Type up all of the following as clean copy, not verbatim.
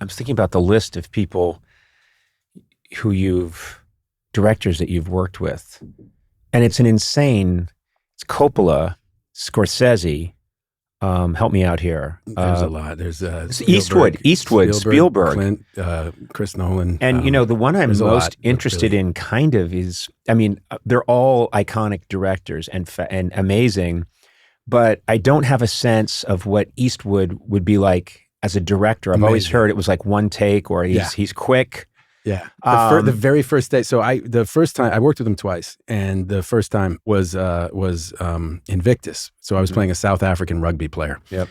I was thinking about the list of people directors that you've worked with. And it's it's Coppola, Scorsese, help me out here. There's a lot. There's Eastwood, Spielberg. Clint, Chris Nolan. And the one I'm most interested in kind of is, they're all iconic directors and amazing, but I don't have a sense of what Eastwood would be like as a director. I've always heard it was like one take, or he's quick. Yeah. The very first day. So the first time I worked with him twice, and the first time was Invictus. So I was playing a South African rugby player. Yep.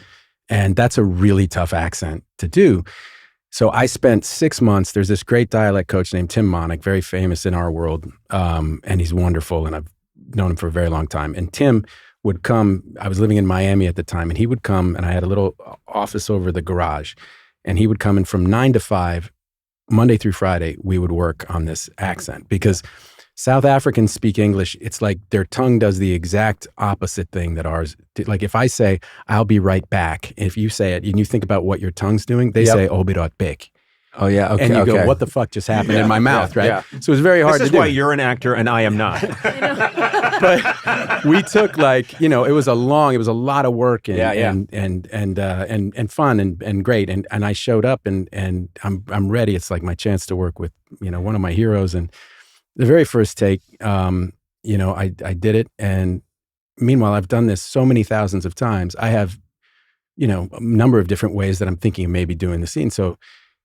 And that's a really tough accent to do. So I spent 6 months. There's this great dialect coach named Tim Monick, very famous in our world. And he's wonderful. And I've known him for a very long time. And Tim would come. I was living in Miami at the time, and he would come, and I had a little office over the garage, and he would come in from 9 to 5, Monday through Friday. We would work on this accent because South Africans speak English. It's like their tongue does the exact opposite thing that ours. Like if I say, "I'll be right back," if you say it and you think about what your tongue's doing, they say, "I'll be right back." Oh yeah, okay. And you go, "What the fuck just happened in my mouth?" Right? Yeah. So it's very hard to do. This is why you're an actor and I am not. But we took it was a lot of work and fun and great. And I showed up and I'm ready. It's like my chance to work with, one of my heroes. And the very first take, I did it. And meanwhile, I've done this so many thousands of times. I have, a number of different ways that I'm thinking of maybe doing the scene. So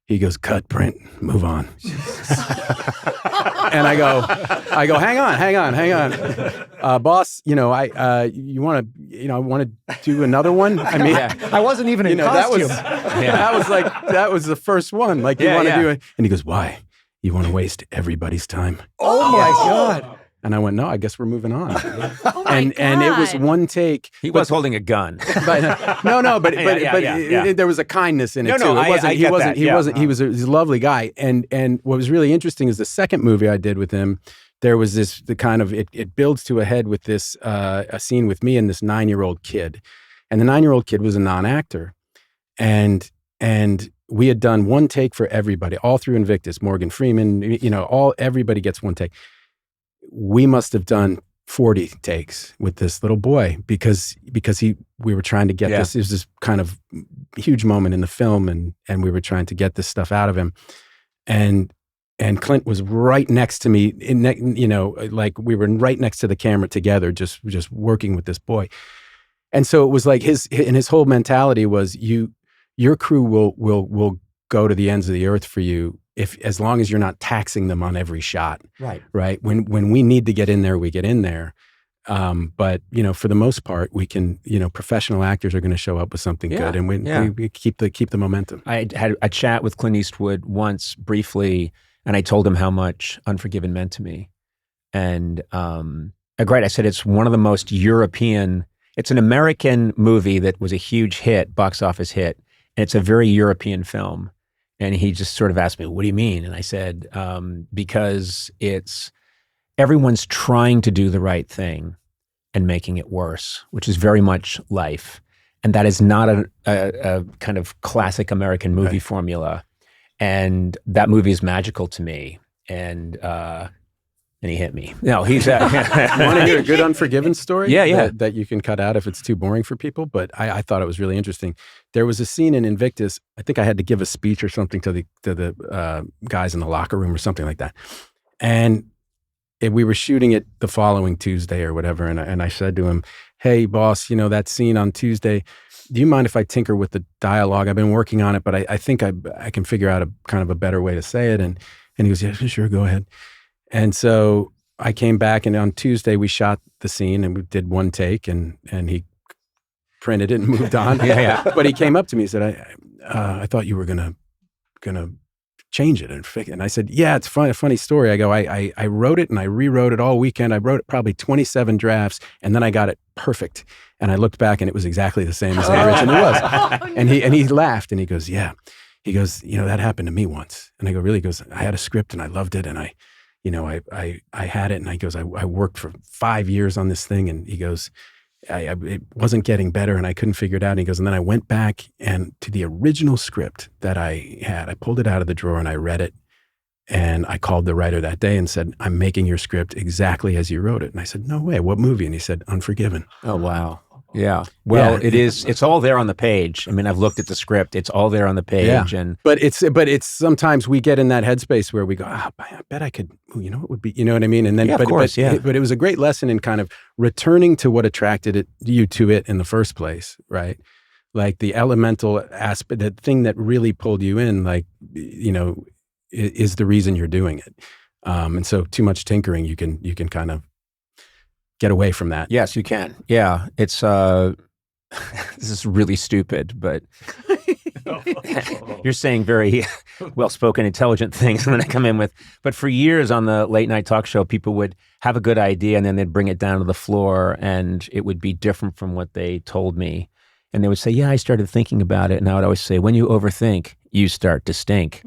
he goes, "Cut, Brent, move on." And I go, hang on. Boss, I want to do another one. I mean, I wasn't even in costume. That was the first one. Like, you want to do it. And he goes, "Why? You want to waste everybody's time?" Oh my God. And I went, "No, I guess we're moving on." And it was one take. He was holding a gun. But there was a kindness in it too. He's a lovely guy. And what was really interesting is the second movie I did with him, there was it builds to a head with this a scene with me and this 9-year-old kid. And the 9-year-old kid was a non-actor. And we had done one take for everybody, all through Invictus, Morgan Freeman, everybody gets one take. We must have done 40 takes with this little boy because we were trying to get this. It was this kind of huge moment in the film, and we were trying to get this stuff out of him. And Clint was right next to me, like we were right next to the camera together, just working with this boy. And so it was like his whole mentality was, your crew will go to the ends of the earth for you, as long as you're not taxing them on every shot. Right. When we need to get in there, we get in there. But for the most part, we can. Professional actors are going to show up with something good, and we keep the momentum. I had a chat with Clint Eastwood once briefly, and I told him how much Unforgiven meant to me. And I said it's one of the most European. It's an American movie that was a huge hit, box office hit, and it's a very European film. And he just sort of asked me, "What do you mean?" And I said, because everyone's trying to do the right thing and making it worse, which is very much life. And that is not a kind of classic American movie formula. And that movie is magical to me. And he hit me. No, he's... Want to hear a good Unforgiven story? Yeah. That you can cut out if it's too boring for people. But I thought it was really interesting. There was a scene in Invictus. I think I had to give a speech or something to the guys in the locker room or something like that. And we were shooting it the following Tuesday or whatever. And I said to him, "Hey, boss, that scene on Tuesday, do you mind if I tinker with the dialogue? I've been working on it, but I think I can figure out a kind of a better way to say it." And he goes, "Yeah, sure, go ahead." And so I came back, and on Tuesday we shot the scene and we did one take, and he printed it and moved on. But he came up to me and said, I thought you were gonna change it and fix it. And I said, "Yeah, it's a funny story." I go, I wrote it and I rewrote it all weekend. I wrote it probably 27 drafts, and then I got it perfect. And I looked back and it was exactly the same as it originally was. And he laughed and he goes, "Yeah." He goes, "That happened to me once." And I go, "Really?" He goes, "I had a script and I loved it, and I had it." And he goes, I worked for 5 years on this thing. And he goes, it wasn't getting better and I couldn't figure it out. And he goes, and then I went back and to the original script that I had, I pulled it out of the drawer and I read it. And I called the writer that day and said, I'm making your script exactly as you wrote it. And I said, no way, what movie? And he said, Unforgiven. Oh, wow. Yeah. Well, it's all there on the page. I mean, I've looked at the script. It's all there on the page. Yeah. And But it's sometimes we get in that headspace where we go, I bet I could, you know, it would be, you know what I mean? And then, of course, but it was a great lesson in kind of returning to what attracted you to it in the first place, right? Like the elemental aspect, the thing that really pulled you in, like, you know, is the reason you're doing it. And so too much tinkering, you can kind of get away from that. Yes, you can. Yeah. It's, this is really stupid, but you're saying very well-spoken, intelligent things when I come in with, but for years on the late night talk show, people would have a good idea and then they'd bring it down to the floor and it would be different from what they told me. And they would say, yeah, I started thinking about it. And I would always say, when you overthink, you start to stink.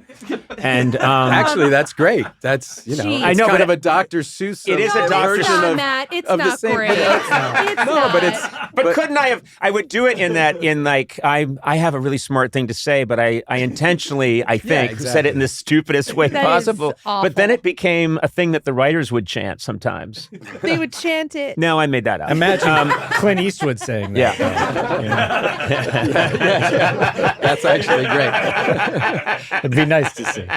And actually, that's great. That's, you know, Jeez. I know, kind but of a Dr. Seuss. It is a Dr. It's Seuss not, Matt. It's of the not same- great. It's not. But couldn't I have? I would do it in that. In like, I have a really smart thing to say, but I intentionally, I think, exactly. said it in the stupidest way That possible. is awful. But then it became a thing that the writers would chant sometimes. They would chant it. No, I made that up. Imagine Clint Eastwood saying that. Yeah. That's actually great. It'd be nice to see.